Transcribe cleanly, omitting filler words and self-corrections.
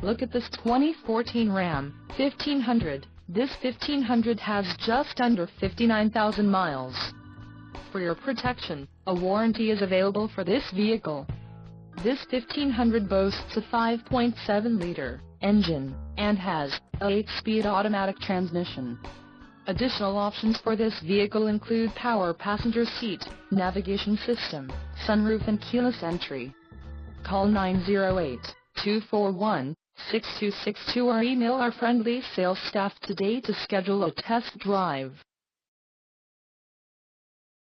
Look at this 2014 Ram 1500. This 1500 has just under 59,000 miles. For your protection, a warranty is available for this vehicle. This 1500 boasts a 5.7-liter engine, and has a 8-speed automatic transmission. Additional options for this vehicle include power passenger seat, navigation system, sunroof and keyless entry. Call 908-241-6262 or email our friendly sales staff today to schedule a test drive.